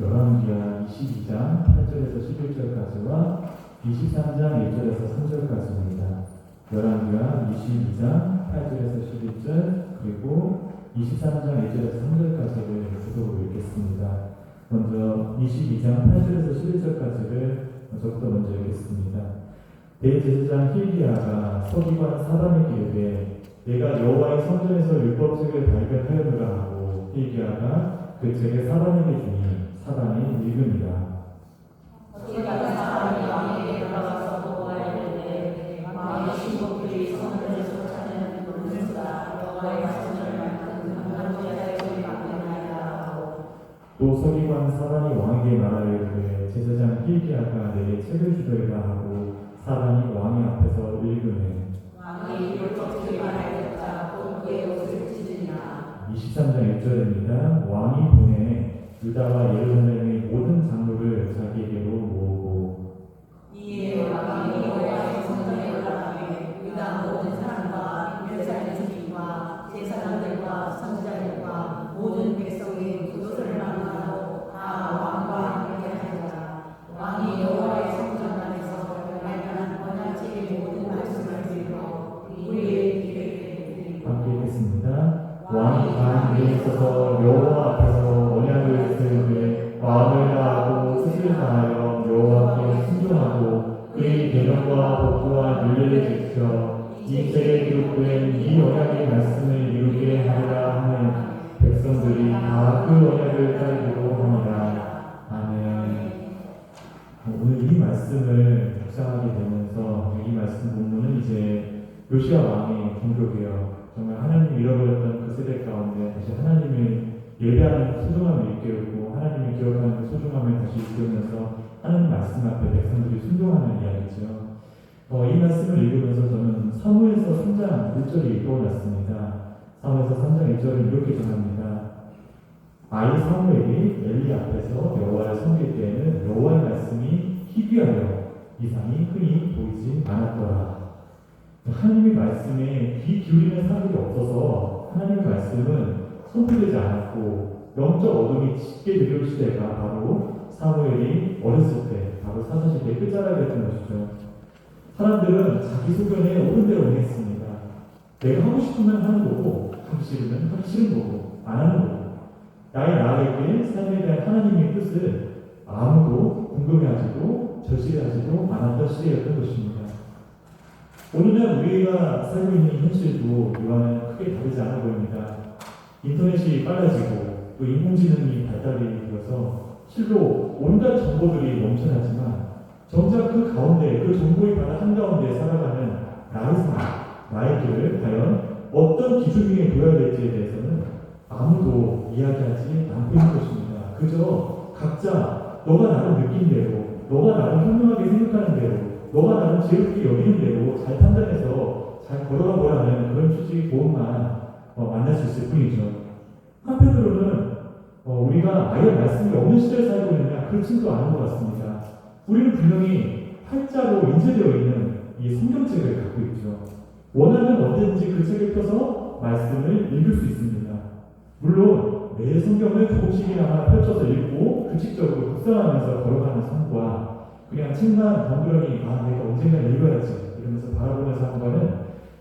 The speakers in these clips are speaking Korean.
열왕기하 22장 8절에서 11절까지와 23장 1절에서 3절까지입니다. 열왕기하 22장 8절에서 11절 그리고 23장 1절에서 3절까지를 주도로 읽겠습니다. 먼저 22장 8절에서 11절까지를 저부터 먼저 읽겠습니다. 대제사장 hil기야가 서기관 사반에게 이르되 내가 여호와의 성전에서 율법책을 발견하였노라 하고 hil기야가 그 책을 사반에게 주니 사반이 읽으니라. 사반이 왕에게 돌아가서 보고하여 이르되 왕의 신복들이 성전에서 찾는 문수가 여호와의 성전을 맡은 감람제사의 손에 맡겼나이다 하고 또 서기관 사반이 왕에게 말하여 이르되 제사장 hil기야가 내게 책을 주더이다 하고 사반이 왕의 앞에서 읽으매 왕이 율법책을 말하였다 곧 그의 옷을 찢으니라. 23장 1절입니다. 왕이 보내 유다와 예루살렘의 모든 장로를 자기에게로 모으고 이에 왕이 여호와의 성전에 올라가매 유다 모든 사람과 예루살렘 주민과 제사장들과 선지자들과 모든 백성이 그것을 만나고 다 왕과 함께 하니라. 왕이 여호와의 성전 안에서 발견한 언약책의 모든 말씀을 들고 우리의 귀를 함께 읽겠습니다. 왕이 단 위에 있어서 여호와 앞에서 언약을 세우되 마음을 다하고 뜻을 다하여 여호와께 순종하고 그의 계명과 법도와 윤례를 지켜 이 책에 기록된 이 언약의 말씀을 이루게 하리라 하는 백성들이 다 그 언약을 따르기로 하니라. 아멘. 오늘 이 말씀을 묵상하게 되면서 이 말씀 본문은 이제 요시야 왕의 종교개혁, 정말 하나님을 잃어버렸던 그 세대 가운데 다시 하나님을 예배하는 소중함을 일깨우고 하나님을 기억하는 그 소중함을 다시 일깨우면서 하나님 말씀 앞에 백성들이 순종하는 이야기죠. 이 말씀을 읽으면서 저는 사무엘서 3장 1절이 떠올랐습니다. 사무엘서 3장 1절은 이렇게 전합니다. 아이 사무엘이 엘리 앞에서 여호와를 섬길 때에는 여호와의 말씀이 희귀하여 이상이 흔히 보이지 않았더라. 하나님의 말씀에 귀 기울이는 사람이 없어서 하나님의 말씀은 선포되지 않았고 영적 어둠이 짙게 들려올 시대가 바로 사무엘이 어렸을 때, 바로 사사시대의 끝자락이었던 것이죠. 사람들은 자기 소견에 옳은 대로 행했습니다. 내가 하고 싶으면 하는 거고 하기 싫으면 하기 싫은 거고 안 하는 거고 나의 나에게 삶에 대한 하나님의 뜻을 아무도 궁금해하지도 절실하지도 않았던 시대였던 것입니다. 오늘날 우리가 살고 있는 현실도 이와는 크게 다르지 않아 보입니다. 인터넷이 빨라지고 또 인공지능이 발달이 되어서 실로 온갖 정보들이 넘쳐나지만 정작 그 가운데 그 정보의 바다 한가운데 살아가는 나의 삶, 나의 길을 과연 어떤 기준 위에 둬야 될지에 대해서는 아무도 이야기하지 않고 있는 것입니다. 그저 각자 너가 나를 느낀 대로, 너가 나를 현명하게 생각하는 대로, 너가 나를 지혜롭게 여기는 대로 잘 판단해서 잘 걸어가 보라는 그런 취지의 고음만 만날 수 있을 뿐이죠. 한편으로는 우리가 아예 말씀이 없는 시대에 살고 있느냐 그렇지도 않은 것 같습니다. 우리는 분명히 팔자로 인쇄되어 있는 이 성경책을 갖고 있죠. 원하면 언제든지 그 책을 펴서 말씀을 읽을 수 있습니다. 물론 매 성경을 조금씩이나마 펼쳐서 읽고 규칙적으로 묵상하면서 걸어가는 삶과 그냥 책만 덩그러니 내가 언젠가 읽어야지 이러면서 바라보는 삶과는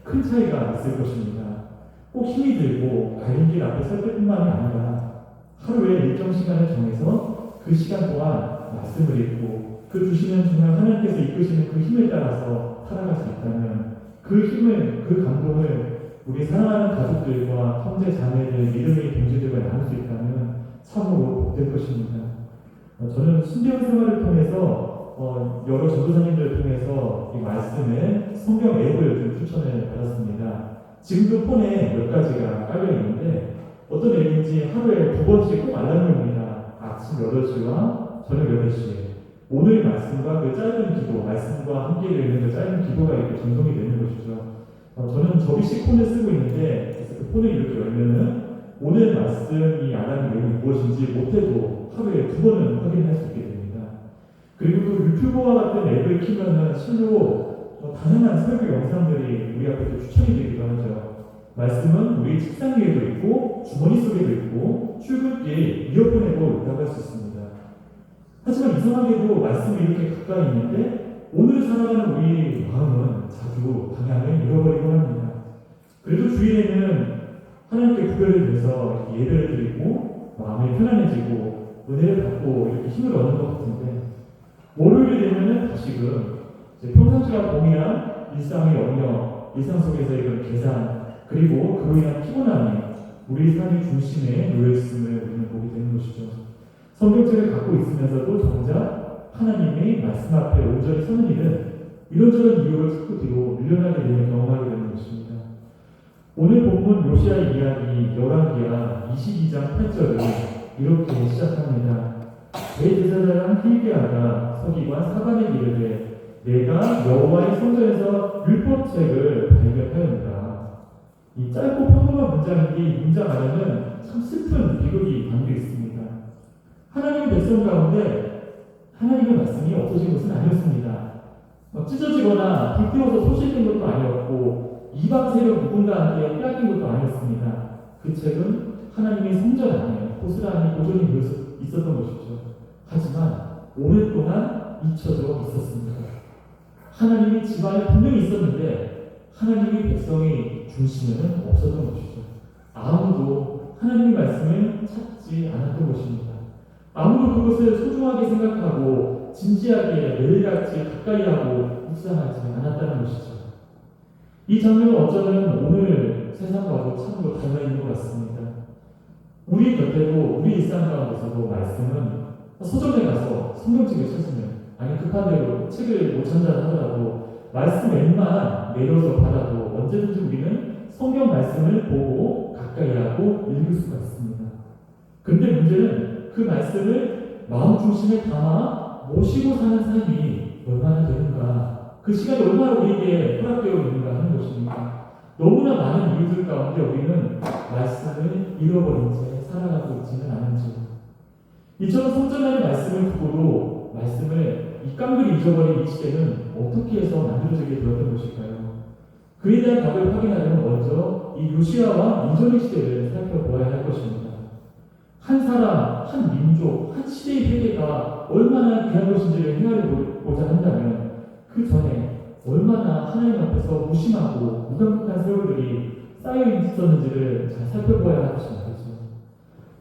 큰 차이가 있을 것입니다. 꼭 힘이 들고 갈림길 앞에 설 때뿐만이 아니라 하루에 일정 시간을 정해서 그 시간 동안 말씀을 읽고 그 주시는 정말 하나님께서 이끄시는 그 힘에 따라서 살아갈 수 있다면 그 힘을, 그 감동을 우리 사랑하는 가족들과 형제, 자매들, 믿음의 동지들과 나눌 수 있다면 참으로 복될 것입니다. 저는 순교한 생활을 통해서 여러 전도사님들을 통해서 이 말씀에 성경 앱을 좀 추천을 받았습니다. 지금도 폰에 몇 가지가 깔려 있는데 어떤 앱인지 하루에 2번씩 꼭 알람을 옵니다. 아침 8시와 저녁 8시에 오늘의 말씀과 그 짧은 기도, 말씀과 함께 읽는 그 짧은 기도가 이렇게 전송이 되는 것이죠. 저는 접이식 폰을 쓰고 있는데 그래서 그 폰을 이렇게 열면은 오늘 말씀이 알람의 내용이 무엇인지 못해도 하루에 2번은 확인할 수 있게 됩니다. 그리고 또 유튜버와 같은 앱을 키면은 실로 다양한 설교 영상들이 우리 앞에 추천이 되기도 하죠. 말씀은 우리 책상 위에도 있고 주머니 속에도 있고 출근길 이어폰에도 있다고 할 수 있습니다. 하지만 이상하게도 말씀이 이렇게 가까이 있는데 오늘 살아가는 우리 마음은 자주 방향을 잃어버리곤 합니다. 그래도 주일에는 하나님께 구별을 해서 예배를 드리고 마음이 편안해지고 은혜를 받고 이렇게 힘을 얻는 것 같은데 월요일이 되면은 다시금 평상시와 동일한 일상의 영역, 일상 속에서 이런 계산 그리고 그로 인한 피곤함이 우리 삶의 중심에 놓여있음을 우리는 보게 되는 것이죠. 성경책을 갖고 있으면서도 정작 하나님의 말씀 앞에 온전히 서는 일은 이런저런 이유를 찾고 뒤로 밀려나게 되는 경험하게 되는 것입니다. 오늘 본문 요시아의 이야기 열왕기하 22장 8절을 이렇게 시작합니다. 대제사장 hilki야가 서기관 사반에게 이르되 내가 여호와의 성전에서 율법책을 발견하였노라. 이 짧고 평범한 문장인데 이 문장 안에는 참 슬픈 비극이 담겨 있습니다. 하나님의 백성 가운데 하나님의 말씀이 없어진 것은 아니었습니다. 찢어지거나 불태워서 소실된 것도 아니었고 이방 세력 누군가한테 빼앗긴 것도 아니었습니다. 그 책은 하나님의 성전 안에 고스란히 보존이 되어 있었던 것이죠. 하지만 오랫동안 잊혀져 있었습니다. 하나님의 집안에 분명히 있었는데 하나님의 백성의 중심에는 없었던 것이죠. 아무도 하나님의 말씀을 찾지 않았던 것입니다. 아무도 그것을 소중하게 생각하고 진지하게 매일같이 가까이하고 묵상하지 않았다는 것이죠. 이 장면은 어쩌면 오늘 세상과도 참으로 닮아있는 것 같습니다. 우리 곁에도 우리 일상 가운데서도 말씀은 서점에 가서 성경책을 찾으면 아니 급한 대로 책을 못 찾는다 하더라도 말씀 웬만 내려서 받아도 언제든지 우리는 성경 말씀을 보고 가까이하고 읽을 수가 있습니다. 그런데 문제는 그 말씀을 마음 중심에 담아 모시고 사는 삶이 얼마나 되는가, 그 시간이 얼마나 우리에게 허락되어 있는가 하는 것입니다. 너무나 많은 이유들 가운데 우리는 말씀을 잃어버린 채 살아가고 있지는 않은지, 이처럼 성전 안의 말씀을 두고도 말씀을 이깡그리 잊어버린 이 시대는 어떻게 해서 만들어지게 되었던 것일까요? 그에 대한 답을 확인하려면 먼저 이 요시아와 이전의 시대를 살펴보아야 할 것입니다. 한 사람, 한 민족, 한 시대의 회개가 얼마나 귀한 것인지를 헤아려보자 한다면 그 전에 얼마나 하나님 앞에서 무심하고 무감각한 세월들이 쌓여 있었는지를 잘 살펴보아야 할 것입니다.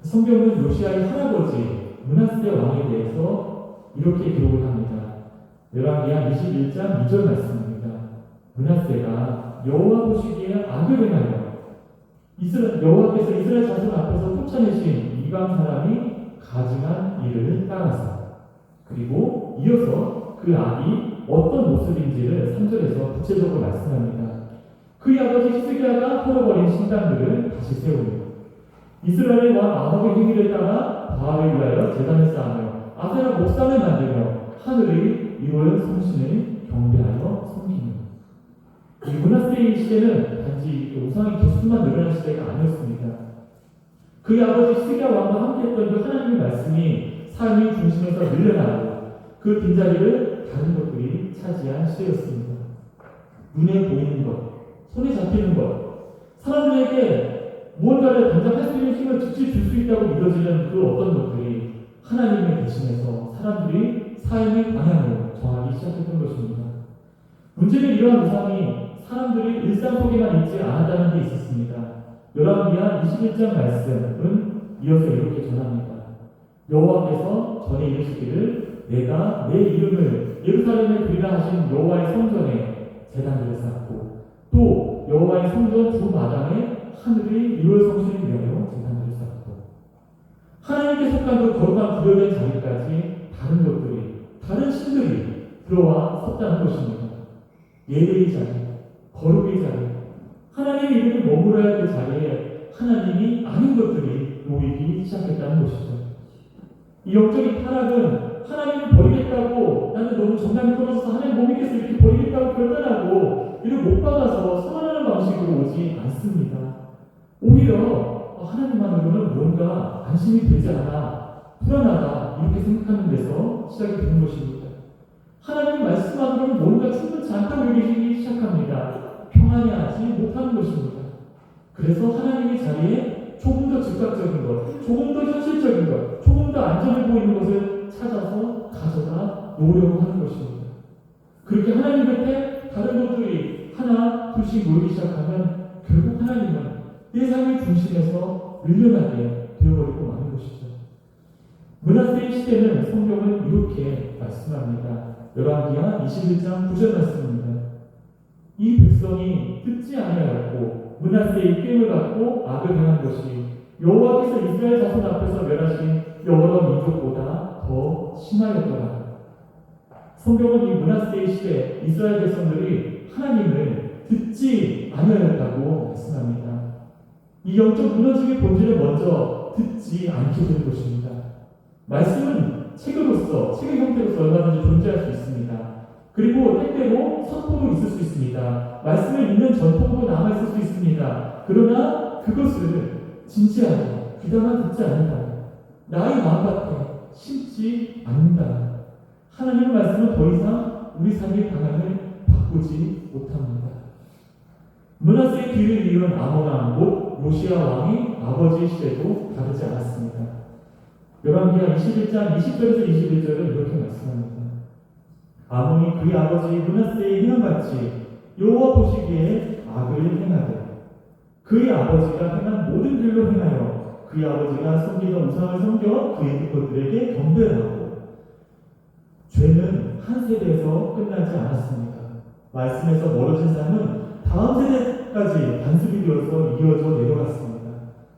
성경은 요시아의 할아버지 므낫세 왕에 대해서 이렇게 기록을 합니다. 열왕기하 21장 2절 말씀입니다. 므낫세가 여호와 보시기에 악을 행하여 여호와께서 이스라엘 자손 앞에서 쫓아내신 이방 사람이 가증한 일을 따라서, 그리고 이어서 그 악이 어떤 모습인지를 3절에서 구체적으로 말씀합니다. 그의 아버지 히스기야가 헐어버린 신당들을 다시 세우며 이스라엘의 왕 아합의 행위를 따라 바알을 위하여 제단을 쌓으며 아세라 목상을 만들며 하늘의 이월 성신을 경배하여 섬기며. 이 므낫세의 시대는 단지 우상의 개수만 늘어난 시대가 아니었습니다. 그의 아버지 히스기야 왕과 함께했던 그 하나님의 말씀이 삶의 중심에서 밀려나고 그 빈자리를 다른 것들이 차지한 시대였습니다. 눈에 보이는 것, 손에 잡히는 것, 사람들에게 무언가를 당장 할 수 있는 힘을 즉시 줄 수 있다고 믿어지는 그 어떤 것들이 하나님의 대신에서 사람들이 삶의 방향을 정하기 시작했던 것입니다. 문제는 이러한 우상이 사람들이 일상 속에만 있지 않았다는 게 있었습니다. 열왕기하 21장 말씀은 이어서 이렇게 전합니다. 여호와께서 전에 이르시기를 내가 내 이름을 예루살렘에 드리라 하신 여호와의 성전에 제단들을 쌓고 또 여호와의 성전 두 마당에 하늘의 이월 성신을 위하여 제단들을 쌓고, 하나님께 속한 그 거룩한 구별된 자리까지 다른 것들이, 다른 신들이 들어와 섰다는 것입니다. 예배의 자리, 거룩의 자리, 하나님의 이름이 머물러야 할 그 자리에 하나님이 아닌 것들이 놓이기 시작했다는 것이죠. 이 영적인 타락은 하나님을 버리겠다고, 나는 너무 정당히 떨어져서 하나님 못 믿겠어 이렇게 버리겠다고 결단하고 이를 못 받아서 선언하는 방식으로 오지 않습니다. 오히려 하나님만으로는 뭔가 안심이 되지 않아, 불안하다 이렇게 생각하는 데서 시작이 되는 것입니다. 하나님 말씀만으로는 뭔가 충분치 않다고 여기기 시작합니다. 평안해하지 못하는 것입니다. 그래서 하나님의 자리에 조금 더 즉각적인 것, 조금 더 현실적인 것, 조금 더 안전해 보이는 것을 찾아서 놓으려고 하는 것입니다. 그렇게 하나님 곁에 다른 것들이 하나 둘씩 모이기 시작하면 결국 하나님은 내 삶의 중심에서 밀려나게 되어버리고 마는 것이죠. 므낫세의 시대는 성경은 이렇게 말씀합니다. 열왕기하 21장 9절 말씀입니다. 이 백성이 듣지 아니하였고 므낫세의 꾀를 받고 악을 행한 것이 여호와께서 이스라엘 자손 앞에서 멸하신 여러 민족보다 더 심하였더라. 성경은 이 므낫세의 시대 이스라엘 백성들이 하나님을 듣지 아니하였다고 말씀합니다. 이 영적 무너짐의 본질을 먼저 듣지 않게 되는 것입니다. 말씀은 책으로서, 책의 형태로서 얼마든지 존재할 수 있습니다. 그리고 때때로 선포도 있을 수 있습니다. 말씀을 읽는 전통도 남아있을 수 있습니다. 그러나 그것을 진지하게 귀담아 듣지 않는다. 나의 마음밭에 심지 않는다. 하나님의 말씀은 더 이상 우리 삶의 방향을 바꾸지 못합니다. 므낫세의 뒤를 이은 아몬 왕 곧 요시야 왕이 아버지 시대도 다르지 않았습니다. 열왕기하 21장 20절에서 21절은 이렇게 말씀합니다. 아몬이 그의 아버지 므낫세의 행함같이 여호와 보시기에 악을 행하되 그의 아버지가 행한 모든 길로 행하여 그의 아버지가 섬기던 우상을 섬겨 그의 것들에게 경배하고 죄는 한 세대에서 끝나지 않았습니다. 말씀에서 멀어진 삶은 다음 세대까지 단습이 되어서 이어져 내려갔습니다.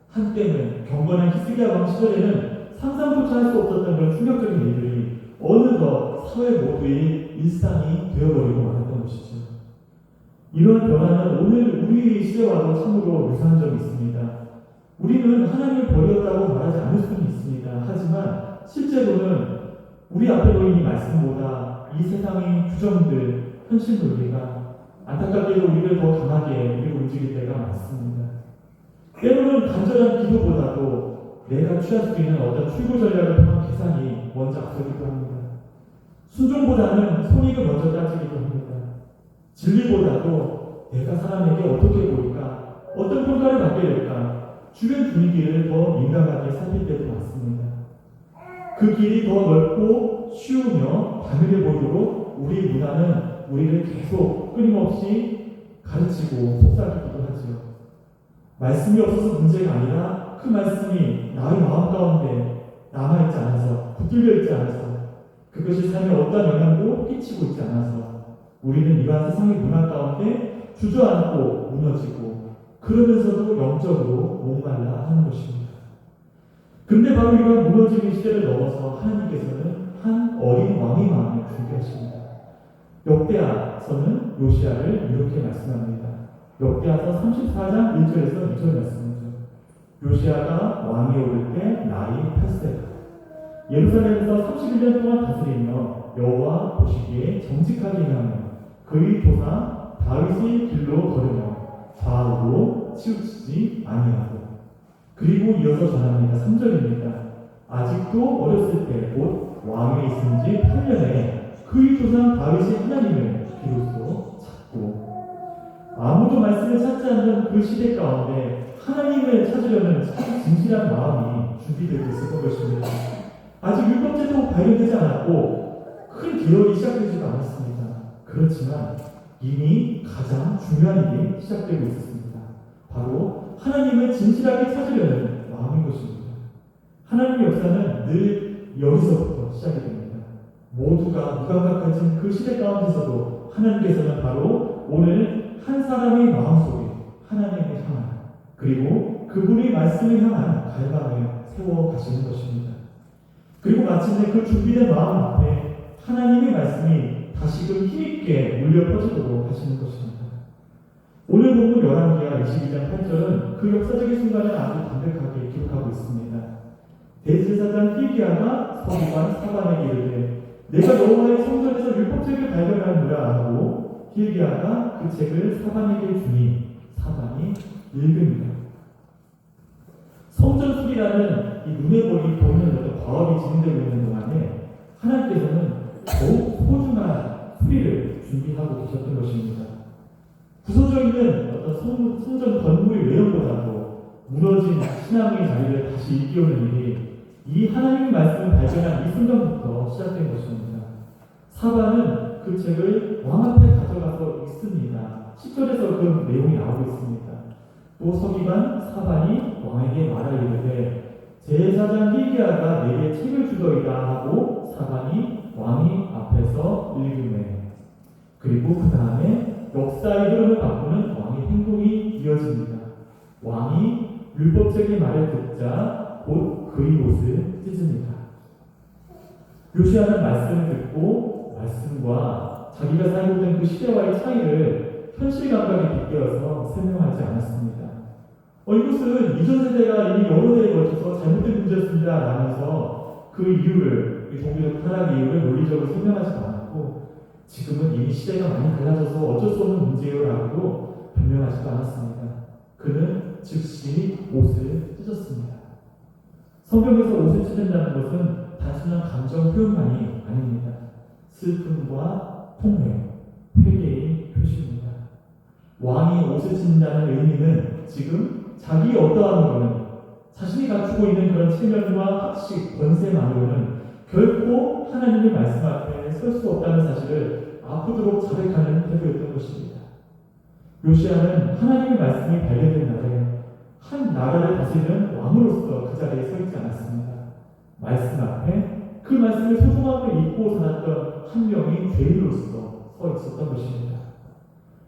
한때는 경건한 히스기야 왕 시절에는 상상조차 할 수 없었던 그런 충격적인 일들이 어느덧 사회 모두의 일상이 되어버리고 말았던 것이죠. 이런 변화는 오늘 우리 시대와도 참으로 유사한 점이 있습니다. 우리는 하나님을 버렸다고 말하지 않을 수는 있습니다. 하지만 실제로는 우리 앞에 놓인 이 말씀보다 이 세상의 규정들, 현실 논리가 안타깝게도 우리를 더 강하게 우리를 움직일 때가 많습니다. 때로는 간절한 기도보다도 내가 취할 수 있는 어떤 출구 전략을 통한 계산이 먼저 앞서기도 합니다. 순종보다는 손익을 먼저 따지기도 합니다. 진리보다도 내가 사람에게 어떻게 보일까, 어떤 평가를 받게 될까, 주변 분위기를 더 민감하게 살필 때도 많습니다. 그 길이 더 넓고 쉬우며 바늘해 보이도록 우리 문화는 우리를 계속 끊임없이 가르치고 속삭이기도 하지요. 말씀이 없어서 문제가 아니라 그 말씀이 나의 마음 가운데 남아있지 않아서, 붙들려 있지 않아서, 그것이 삶에 어떠한 영향도 끼치고 있지 않아서 우리는 이러한 세상의 문화 가운데 주저앉고 무너지고 그러면서도 영적으로 목말라 하는 것입니다. 그런데 바로 이런 무너지는 시대를 넘어서 하나님께서는 한 어린 왕의 마음을 준비하십니다. 역대하서는 요시야를 이렇게 말씀합니다. 역대하서 34장 1절에서 2절 말씀이죠. 요시야가 왕이 오를 때 나이 8세다. 예루살렘에서 31년 동안 다스리며 여호와 보시기에 정직하게 행하며 그의 조상 다윗의 길로 걸으며 좌우로 치우치지 아니하고. 그리고 이어서 전합니다. 3절입니다. 아직도 어렸을 때 곧 왕위에 있은 지 8년에 그의 조상 다윗의 하나님을 비로소 찾고 아무도 말씀을 찾지 않는 그 시대 가운데 하나님을 찾으려는 참 진실한 마음이 준비되고 있었던 것입니다. 아직 율법제도 발효되지 않았고 큰 개혁이 시작되지도 않았습니다. 그렇지만 이미 가장 중요한 일이 시작되고 있었습니다. 바로 하나님을 진실하게 찾으려는 마음인 것입니다. 하나님의 역사는 늘 여기서부터 시작이 됩니다. 모두가 무감각해진 그 시대 가운데서도 하나님께서는 바로 오늘 한 사람의 마음속에 하나님을 향한 그리고 그분의 말씀을 향한 갈망을 세워 가시는 것입니다. 그리고 마침내 그 준비된 마음 앞에 하나님의 말씀이 다시금 힘있게 울려 퍼지도록 하시는 것입니다. 오늘 본문 열왕기하 22장 8절은 그 역사적인 순간을 아주 담백하게 기록하고 있습니다. 대제사장 hil기야가 서기관 사반에게 이르되 내가 여호와의 성전에서 율법책을 발견하느라 하고 hil기야가 그 책을 사반에게 주니 사반이 읽습니다. 성전 수리라는 이 눈에 보이는 어떤 과업이 진행되고 있는 동안에 하나님께서는 더욱 소중한 수리를 준비하고 계셨던 것입니다. 부서져 있는 어떤 성전 건물의 외형보다도 무너진 신앙의 자리를 다시 일깨우는 일이 이 하나님의 말씀을 발견한 이 순간부터 시작된 것입니다. 사반은 그 책을 왕 앞에 가져가서 읽습니다. 10절에서 그런 내용이 나오고 있습니다. 또 서기관 사반이 왕에게 말하이르되 제사장 hil기야가 내게 책을 주더이다 하고 사반이 왕이 앞에서 읽으매. 그리고 그 다음에 역사의 흐름을 바꾸는 왕의 행동이 이어집니다. 왕이 율법책의 말을 듣자 곧 그의 옷을 찢습니다. 요시야는 말씀을 듣고 말씀과 자기가 살고 있는 그 시대와의 차이를 현실 감각에 빗대어서 설명하지 않았습니다. 이것은 이전 세대가 이미 여러 대에 걸쳐서 잘못된 문제였습니다 라면서 그 이유를, 종교적 타락의 이유를 논리적으로 설명하지 않았고, 지금은 이미 시대가 많이 달라져서 어쩔 수 없는 문제요 라고도 변명하지도 않았습니다. 그는 즉시 옷을 찢었습니다. 성경에서 옷을 찢는다는 것은 단순한 감정 표현만이 아닙니다. 슬픔과 통회, 회개의 표시입니다. 왕이 옷을 찢는다는 의미는 지금 자기 어떠함으로는, 자신이 갖추고 있는 그런 체면과 학식, 권세만으로는 결코 하나님의 말씀 앞에 설 수 없다는 사실을 아프도록 자백하는 태도였던 것입니다. 요시야는 하나님의 말씀이 발견된 날에 한 나라를 다스리는 왕으로서 그 자리에 서 있지 않았습니다. 말씀 앞에 그 말씀을 소중하게 잊고 살았던 한 명의 죄인으로서 서 있었던 것입니다.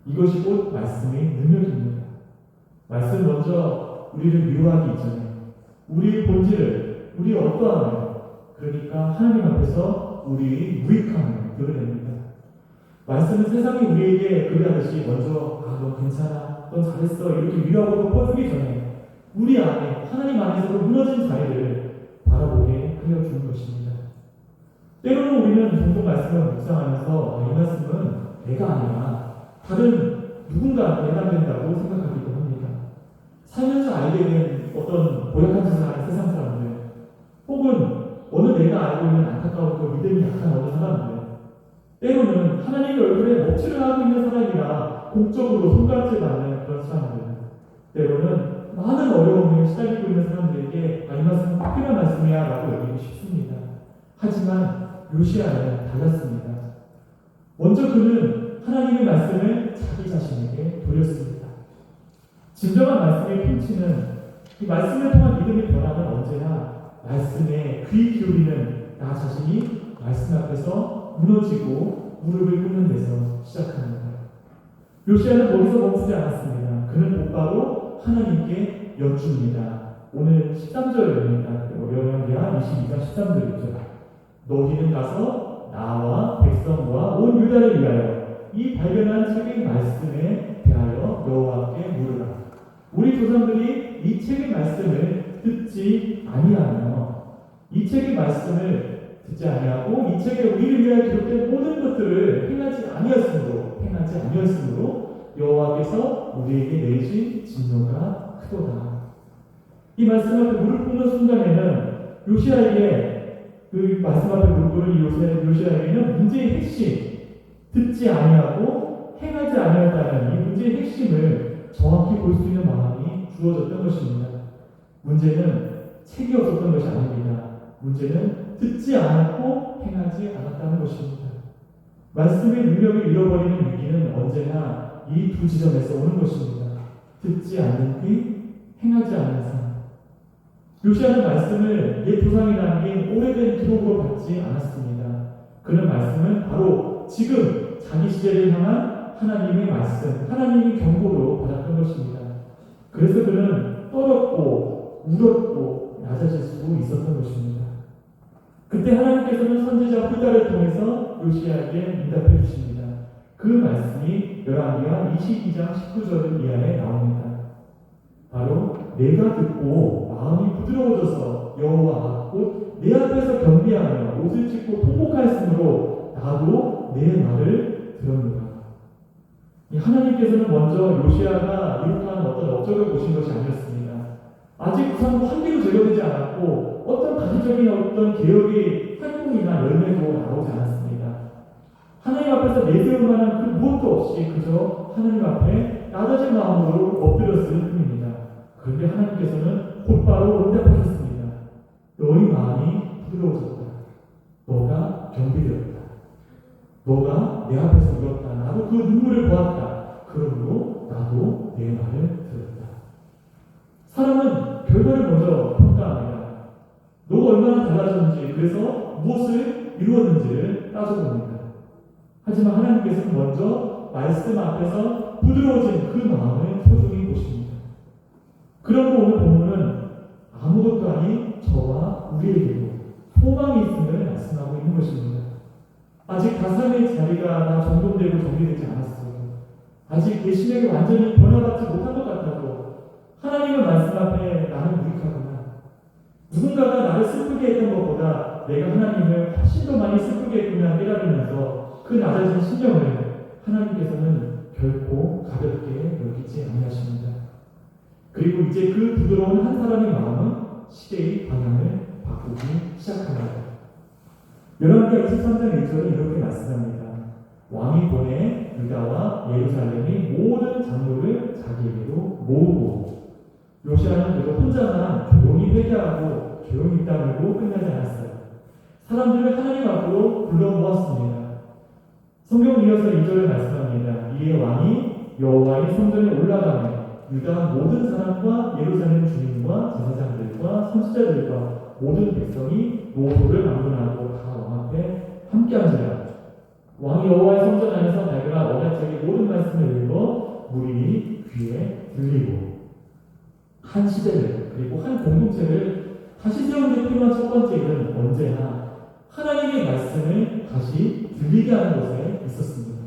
이것이 곧 말씀의 능력입니다. 말씀 먼저 우리를 위로하기 이전에 우리의 본질을, 우리의 어떠함을, 그러니까 하나님 앞에서 우리의 무익함을 드러냅니다. 말씀은 세상이 우리에게 그리하듯이 먼저 너 괜찮아, 너 잘했어 이렇게 위로하고 덮어주기 전에 우리 안에, 하나님 안에서도 무너진 자리를 바라보게 하여주는 것입니다. 때로는 우리는 종종 말씀을 묵상하면서 이 말씀은 내가 아니라 다른 누군가한테 해당된다고 생각하기도 합니다. 살면서 알게 된 어떤 고약한 짓을 하는 세상 사람들, 혹은 어느 내가 알고 있는 안타까운 그 믿음이 약한 어느 사람들, 때로는 하나님의 얼굴에 먹칠을 하고 있는 사람이라 공적으로 손가락질 받는 그런 사람들, 때로는 많은 어려움에 시달리고 있는 사람들에게 이 말씀은 필요한 말씀이야 라고 여기고 싶습니다. 하지만 요시야는 달랐습니다. 먼저 그는 하나님의 말씀을 자기 자신에게 돌렸습니다. 진정한 말씀의 통치는, 이 말씀을 통한 믿음의 변화는 언제나 말씀에 귀 기울이는 나 자신이 말씀 앞에서 무너지고 무릎을 꿇는 데서 시작합니다. 요시야는 거기서 멈추지 않았습니다. 그는 곧바로 하나님께 여쭙니다. 오늘 13절입니다. 레위기야 22장 13절이죠. 너희는 가서 나와 백성과 온 유다를 위하여 이 발견한 책의 말씀에 대하여 여호와께 물으라. 우리 조상들이 이 책의 말씀을 듣지 아니하며, 이 책의 말씀을 듣지 아니하고 이 책에 우리를 위하여 기록된 모든 것들을 행하지 아니하였으므로 여호와께서 우리에게 내신 진노가 크도다. 이 말씀 앞에 무릎 꿇는 순간에는 요시야에게, 그 말씀 앞에 무릎 꿇은 요시야에게는 문제의 핵심, 듣지 아니하고 행하지 아니하였다는 이 문제의 핵심을 정확히 볼 수 있는 마음이 주어졌던 것입니다. 문제는 책이 없었던 것이 아닙니다. 문제는 듣지 않았고 행하지 않았다는 것입니다. 말씀의 능력을 잃어버리는 위기는 언제나 이 두 지점에서 오는 것입니다. 듣지 않는 귀, 행하지 않는 삶. 요시야는 말씀을 옛 조상이 남긴 오래된 기록으로 받지 않았습니다. 그는 말씀을 바로 지금 자기 시대를 향한 하나님의 말씀, 하나님의 경고로 받았던 것입니다. 그래서 그는 떨었고 울었고 낮아질 수 있었던 것입니다. 그때 하나님께서는 선지자 후다를 통해서 요시야에게 응답해 주십니다. 그 말씀이 열왕기하 22장 19절 이하에 나옵니다. 바로 내가 듣고 마음이 부드러워져서 여호와 곧 내 앞에서 경배하며 옷을 찢고 통곡하였으므로 나도 내 말을 들었노라. 하나님께서는 먼저 요시야가 이룩한 어떤 업적을 보신 것이 아니었습니다. 아직 구상도 한 개도 제거되지 않았고 어떤 가시적인 어떤 개혁의 활동이나 열매도 나오지 않았습니다. 하나님 앞에서 내세울 만한 그 무엇도 없이 그저 하나님 앞에 낮아진 마음으로 엎드렸을 뿐입니다. 그런데 하나님께서는 곧바로 응답하셨습니다. 너희 마음이 부드러워졌다. 너가 경배되었다. 너가 내 앞에서 울었다. 나도 그 눈물을 보았다. 그러므로 나도 내 말을 들었다. 사람은 결과를 먼저 평가합니다. 너가 얼마나 달라졌는지, 그래서 무엇을 이루었는지를 따져봅니다. 하지만 하나님께서는 먼저 말씀 앞에서 부드러워진 그 마음을 소중히 보십니다. 그러므로 오늘 본문은 아무것도 아닌 저와 우리에게도 소망이 있음을 말씀하고 있는 것입니다. 아직 다 삶의 자리가 다 정돈되고 정리되지 않았어요. 아직 내 신에게 완전히 변화받지 못한 것 같아도 하나님의 말씀 앞에 나는 무익하구나. 누군가가 나를 슬프게 했던 것보다 내가 하나님을 훨씬 더 많이 슬프게 했구나 깨달으면서 그 낮아진 심령을 하나님께서는 결코 가볍게 여기지 아니하십니다. 그리고 이제 그 부드러운 한 사람의 마음은 시대의 방향을 바꾸기 시작합니다. 열왕기하 23장 1절은 이렇게 말씀합니다. 왕이 보내 유다와 예루살렘의 모든 장로를 자기에게로 모으고, 요시아는 그저 혼자만 조용히 회개하고 조용히 입 다물고 끝나지 않았어요. 사람들을 하나님 앞으로 불러 모았습니다. 성경 이어서 2절을 말씀합니다. 이에 왕이 여호와의 성전에 올라가며 유다 모든 사람과 예루살렘 주민과 제사장들과 선지자들과 모든 백성이 노소를 만분하고 다 왕 앞에 함께한지라. 왕이 여호와의 성전 안에서 발견한 언약책의 모든 말씀을 읽어 무리 귀에 들리고, 한 시대를 그리고 한 공동체를 다시 세우는 데 필요한 첫 번째 일은 언제나 하나님의 말씀을 다시 들리게 하는 것에 있었습니다.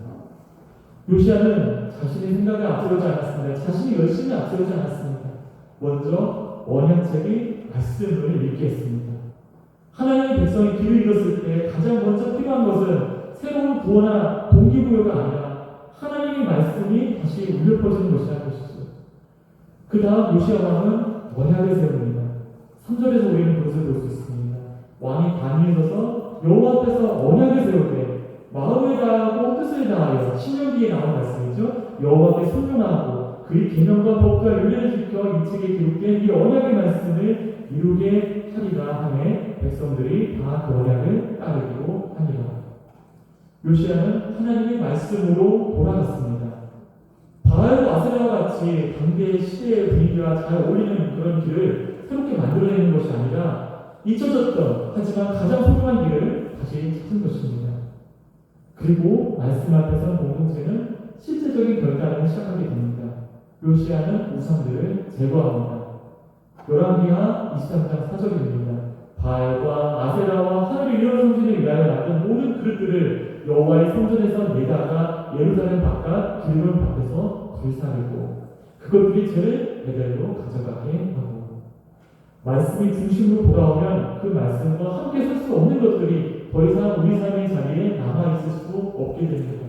요시아는 자신의 생각을 앞세우지 않았습니다. 자신이 열심히 앞세우지 않았습니다. 먼저 언약책의 말씀을 읽게 했습니다. 하나님의 백성이 길을 잃었을 때 가장 먼저 필요한 것은 새로운 구원이나 동기부여가 아니라 하나님의 말씀이 다시 울려 퍼지는 것이라는 것이죠. 그 다음 요시아 왕은 언약을 세웁니다. 3절에서 우리는 그것을 볼 수 있습니다. 왕이 단위에 서서 여호와 앞에서 언약을 세우되 마음을 다하고 뜻을 다하여, 신명기에 나온 말씀이죠. 여호와께 순종하고 그의 계명과 법과 윤례를 지켜 이 책에 기록된 이 언약의 말씀을 이루게 하리라 하매 백성들이 다 그 언약을 따르기로 하니라. 요시아는 하나님의 말씀으로 돌아갔습니다. 바알과 아세라와 같이 당대의 시대의 분위기와 잘 어울리는 그런 길을 새롭게 만들어내는 것이 아니라 잊혀졌던 하지만 가장 소중한 길을 다시 찾은 것입니다. 그리고 말씀 앞에선 공동체는 실제적인 결단을 시작하게 됩니다. 요시아는 우상들을 제거합니다. 열왕기하 23장 4절입니다. 바알과 아세라와 하늘의 이런 성신을 위하여 만든 모든 그릇들을 여호와의 성전에서 내다가 예루살렘 바깥 기름 밖에서 불사르고 그것들이 죄를 베델로 가져가게 하고, 말씀이 중심으로 돌아오면 그 말씀과 함께 설 수 없는 것들이 더 이상 우리 삶의 자리에 남아있을 수 없게 됩니다.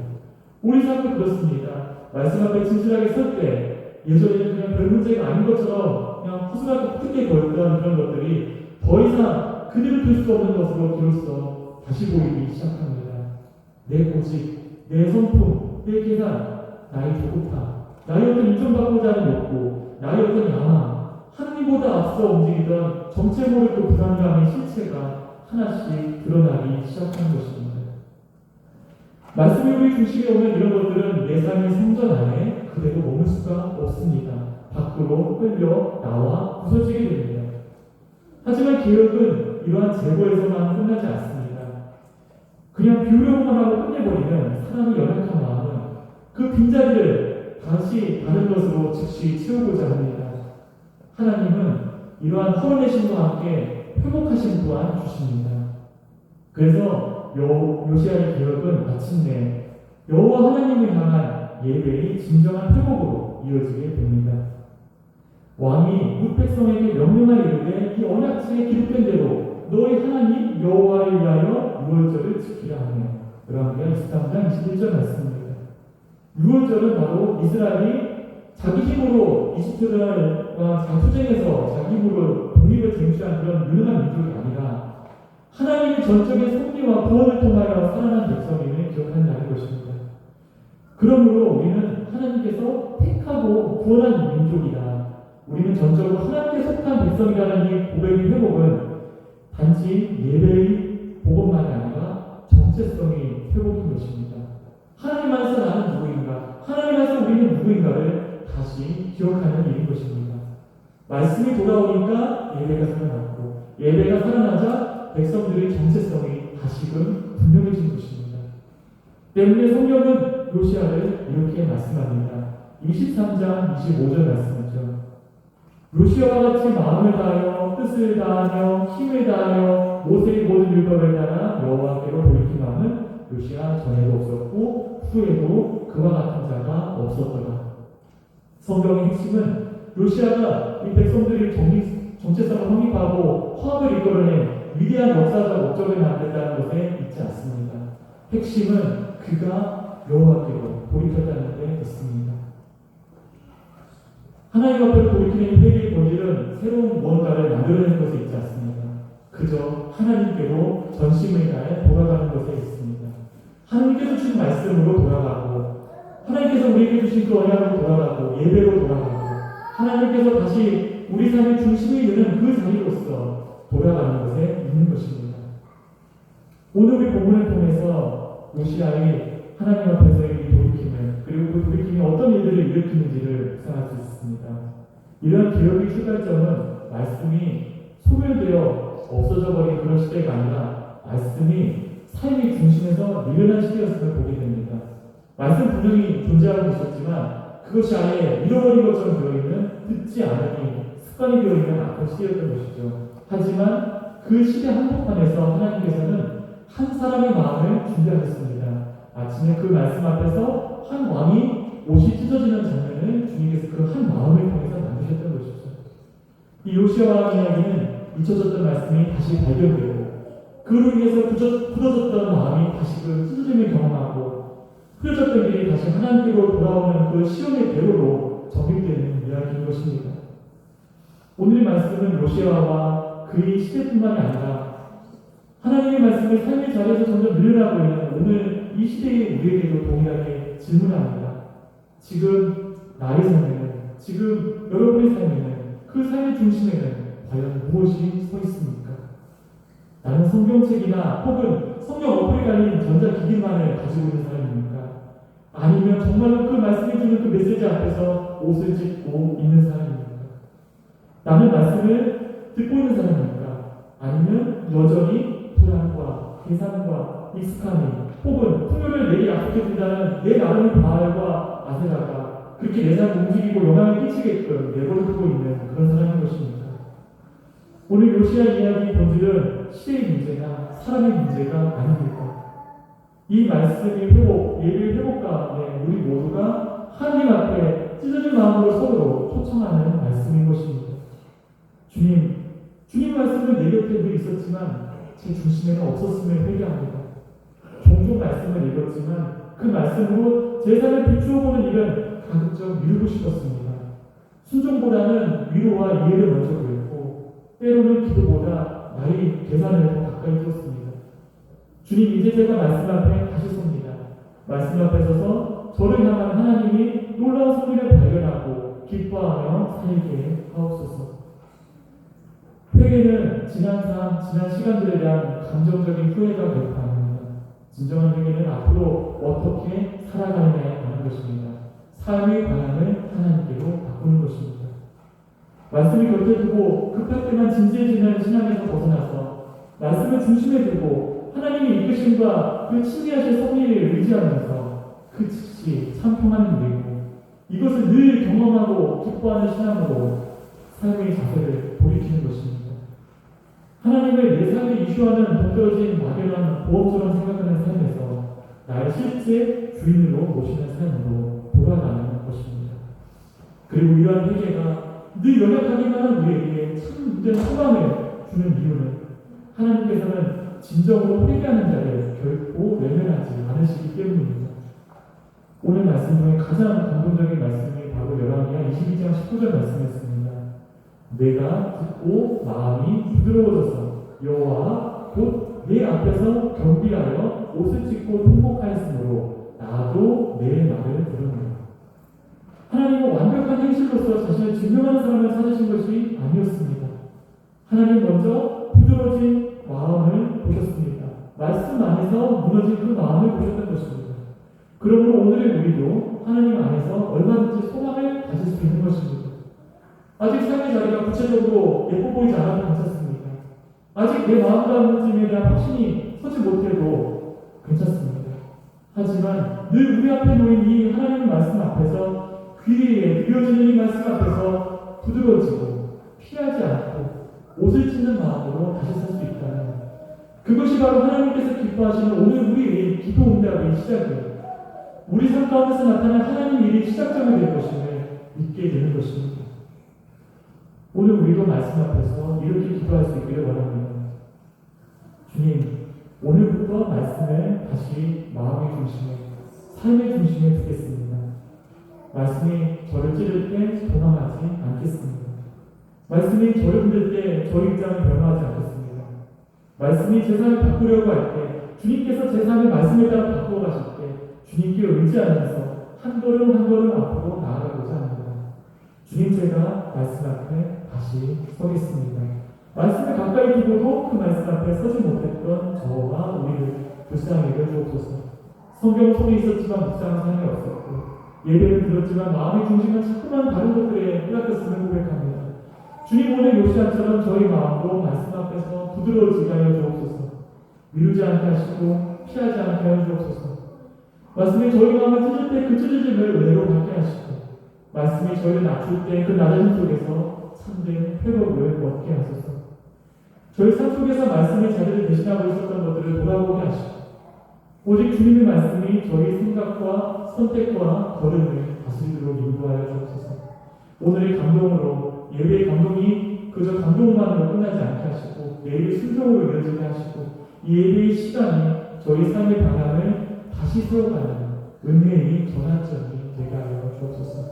우리 삶도 그렇습니다. 말씀 앞에 진실하게 설 때 예전에는 그냥 별 문제가 아닌 것처럼 그냥 허술하게 크게 보였던 그런 것들이 더 이상 그대로 둘 수 없는 것으로 비로소 다시 보이기 시작합니다. 내 고집, 내 성품, 내 계산, 나의 조급함, 나의 어떤 인정받고자 하는 욕구, 나의 어떤 야망, 하나님보다 앞서 움직이던 정체 모를 그 불안감의 실체가 하나씩 드러나기 시작한 것입니다. 말씀이 우리 중심에 오면 이런 것들은 내 삶의 성전 안에 그대로 머물 수가 없습니다. 밖으로 끌려 나와 부서지게 됩니다. 하지만 개혁은 이러한 제거에서만 끝나지 않습니다. 그냥 비우려고만 하고 끝내버리는 사람의 연약한 마음은 그 빈자리를 다시 다른 것으로 즉시 채우고자 합니다. 하나님은 이러한 허물내심과 함께 회복하심 또한 주십니다. 그래서 요시아의 개혁은 마침내 여호와 하나님을 향한 예배의 진정한 회복으로 이어지게 됩니다. 왕이 뭇 백성에게 명령하여 이르되 이 언약책에 기록된 대로 너희 하나님 여호와를 위하여 유월절을 지키라 하며, 열왕기하 23장 21절 말씀입니다. 유월절은 바로 이스라엘이 자기 힘으로 이집트와 투쟁해서 자기 힘으로 독립을 쟁취한 그런 유능한 민족이 아니라 하나님의 전적인 섭리와 구원을 통하여 살아난 백성임을 기억하는 날인 것입니다. 그러므로 우리는 하나님께서 택하고 구원한 민족이다, 우리는 전적으로 하나님께 속한 백성이라는 이 고백의 회복은 단지 예배의 복음만이 아니라 정체성의 회복인 것입니다. 다시 기억하는 일인 것입니다. 말씀이 돌아오니까 예배가 살아났고 예배가 살아나자 백성들의 정체성이 다시금 분명해진 것입니다. 때문에 성경은 요시야를 이렇게 말씀합니다. 23장 25절 말씀이죠. 요시야와 같이 마음을 다하여 뜻을 다하며 힘을 다하여 모세의 모든 율법을 따라 여호와께로 돌이킴함은 요시야 전에도 없었고 후에도 그와 같은 자가 없었더라. 성경의 핵심은 요시야가 이 백성들의 정체성을 확립하고 화합을 이끌어낸 위대한 역사적 업적을 만든다는 것에 있지 않습니다. 핵심은 그가 여호와께로 돌이켰다는 데 있습니다. 하나님 앞으로 돌이키는 회개의 본질은 새로운 무언가를 만들어내는 것에 있지 않습니다. 그저 하나님께로 전심을 다해 돌아가는 것에 있습니다. 하나님께서 주신 말씀으로 돌아가고 하나님께서 우리에게 주신 그 언약으로 돌아가고 예배로 돌아가고 하나님께서 다시 우리 삶의 중심에 있는 그 자리로서 돌아가는 것에 있는 것입니다. 오늘 우리 본문을 통해서 요시야의 하나님 앞에서의 이 돌이킴을 그리고 그 돌이킴이 어떤 일들을 일으키는지를 묵상할 수 있습니다. 이런 기억의 출발점은 말씀이 소멸되어 없어져 버린 그런 시대가 아니라 말씀이 삶의 중심에서 밀려난 시대였음을 보게 됩니다. 말씀 분명히 존재하고 있었지만 그것이 아예 잃어버린 것처럼 되어있는 듣지 않으니 습관이 되어있는 악한 시대였던 것이죠. 하지만 그 시대 한복판에서 하나님께서는 한 사람의 마음을 준비하셨습니다. 아침에 그 말씀 앞에서 한 왕이 옷이 찢어지는 장면을 주님께서 그 한 마음을 통해서 만드셨던 것이죠. 이 요시야 이야기는 잊혀졌던 말씀이 다시 발견되고 그로 인해서 굳어졌던 마음이 다시금 찢어짐을 경험하고 흐려졌던 일이 다시 하나님께로 돌아오는 그 시험의 대로로 정립되는 이야기인 것입니다. 오늘 말씀은 요시야와 그의 시대뿐만이 아니라 하나님의 말씀을 삶의 자리에서 점점 밀려나고 있는 오늘 이 시대의 우리에게도 동일하게 질문합니다. 지금 나의 삶에는, 지금 여러분의 삶에는, 그 삶의 중심에는 과연 무엇이 서 있습니까? 나는 성경책이나 혹은 성경 어플에 달린 전자기기만을 가지고 있는 사람입니까? 아니면 정말로 그 말씀이 주는 그 메시지 앞에서 옷을 찢고 있는 사람입니까? 나는 말씀을 듣고 있는 사람입니까? 아니면 여전히 불안과 계산과 익숙함이 혹은 풍요를 내게 약속해준다는 내 나름의 바알과 아세라가 그렇게 내 삶을 움직이고 영향을 끼치게끔 내버려두고 있는 그런 사람인 것입니다. 오늘 요시야 이야기의 본질은 시대의 문제나 사람의 문제가 아닙니다. 이 말씀의 회복, 예배의 회복 가운데 우리 모두가 하나님 앞에 찢어진 마음으로 서로 초청하는 말씀인 것입니다. 주님 말씀은 내 곁에 늘 있었지만 제 중심에는 없었음을 회개합니다. 종종 말씀을 읽었지만 그 말씀으로 제 삶을 비추어보는 일은 가급적 미루고 싶었습니다. 순종보다는 위로와 이해를 먼저 구했고 때로는 기도보다 나의 계산을 더 가까이 두었습니다. 주님, 이제 제가 말씀 앞에 다시 섭니다. 말씀 앞에 서서 저를 향한 하나님이 놀라운 섭리를 발견하고 기뻐하며 살게 하옵소서. 회개는 지난 시간들에 대한 감정적인 후회가 결코 아닙니다. 진정한 회개는 앞으로 어떻게 살아가느냐에 관한 것입니다. 삶의 방향을 하나님께로 바꾸는 것입니다. 말씀을 곁에 두고 급할 때만 진지해지는 신앙에서 벗어나서 말씀을 중심에 두고 하나님의 이끄심과 그 친밀하신 섭리를 의지하면서 그 즉시 참평하는 일이고 이것을 늘 경험하고 기뻐하는 신앙으로 삶의 자세를 돌이키는 것입니다. 하나님을 내 삶에 이슈하는 동떨어진 막연한 보험처럼 생각하는 삶에서 나의 실제 주인으로 모시는 삶으로 돌아가는 것입니다. 그리고 이러한 회개가 늘 연약하기만 한 우리에게 참 무대한 소망을 주는 이유는 하나님께서는 진정으로 회개하는 자를 결코 외면하지 않으시기 때문입니다. 오늘 말씀 중에 가장 감동적인 말씀이 바로 열왕기하 22장 19절 말씀이었습니다. 내가 듣고 마음이 부드러워져서 여호와 곧 내 앞에서 경비하여 옷을 찢고 통곡하였으므로 나도 내 말을 들었노라. 하나님은 완벽한 행실로서 자신을 증명하는 사람을 찾으신 것이 아니었습니다. 하나님 먼저 부드러워진 마음을 보셨습니다. 말씀 안에서 무너진 그 마음을 보셨던 것입니다. 그러므로 오늘의 우리도 하나님 안에서 얼마든지 소망을 가질 수 있는 것입니다. 아직 삶의 자리가 구체적으로 예뻐 보이지 않아도 괜찮습니다. 아직 내 마음가짐에 대한 확신이 서지 못해도 괜찮습니다. 하지만 늘 우리 앞에 놓인 이 하나님의 말씀 앞에서 귀에 느려지는 이 말씀 앞에서 부드러워지고 피하지 않고 옷을 찢는 마음으로 다시 살 수 있다면 그것이 바로 하나님께서 기뻐하시는 오늘 우리의 기도 응답의 시작이에요. 우리 삶 가운데서 나타난 하나님의 일이 시작점이 될 것임을 믿게 되는 것입니다. 오늘 우리도 말씀 앞에서 이렇게 기도할 수 있기를 원합니다. 주님, 오늘부터 말씀을 다시 마음의 중심에, 삶의 중심에 두겠습니다. 말씀이 저를 찌를 때 도망하지 않겠습니다. 말씀이 저를 흔들 때 저의 입장을 변화하지 않겠습니다. 말씀이 제 삶을 바꾸려고 할 때, 주님께서 제 삶을 말씀에 따라 바꾸어 가실 때 주님께 의지하면서 한 걸음 한 걸음 앞으로 나아가고자 합니다. 주님, 제가 말씀 앞에 다시 서겠습니다. 말씀을 가까이 두고도 그 말씀 앞에 서지 못했던 저와 우리를 불쌍히 여겨주옵소서. 성경 속에 있었지만 묵상한 삶이 없었고 예배를 들었지만 마음의 중심은 자꾸만 다른 것들에 빼앗겼음을 고백합니다. 주님, 오늘 요시아처럼 저희 마음도 말씀 앞에서 부드러워지게 하여 주옵소서. 미루지 않게 하시고 피하지 않게 하여 주옵소서. 말씀이 저희 마음을 찢을 때 그 찢어짐을 은혜로 받게 하시고 말씀이 저희를 낮출 때 그 낮아짐 속에서 참된 회복을 얻게 하소서. 저희 삶 속에서 말씀의 자리를 대신하고 있었던 것들을 돌아보게 하시고 오직 주님의 말씀이 저희 생각과 선택과 걸음을 다스리도록 인도하여 주옵소서. 오늘의 감동으로 예배의 감동이 그저 감동만으로 끝나지 않게 하시고 내일 순종으로 이어지게 하시고 이 예배의 시간이 저희 삶의 방향을 다시 세워가는 은혜의 전환점이 되게 하여 주옵소서.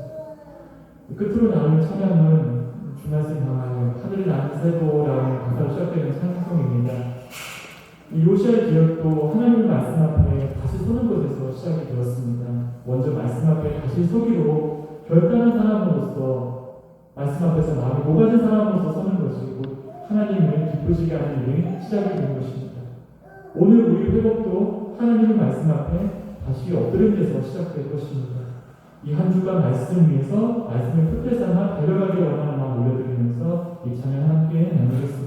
끝으로 나오는 찬양은 주말씀 향하여 하늘 나는 새도라는 가사로 시작되는 찬송입니다. 이 요시아의 기억도 하나님의 말씀 앞에 다시 서는 것에서 시작이 되었습니다. 먼저 말씀 앞에 다시 서기로 결단한 사람으로서 말씀 앞에서 마음이 녹아진 사람으로서 서는 것이고 하나님을 기쁘시게 하는 일이 시작이 되는 것입니다. 오늘 우리 회복도 하나님의 말씀 앞에 다시 엎드린 데서 시작될 것입니다. 이 한 주간 말씀 위에서 말씀을 끝에 삼아 달려가기를 원하는 마음 올려드리면서 이 찬양 함께 나누겠습니다.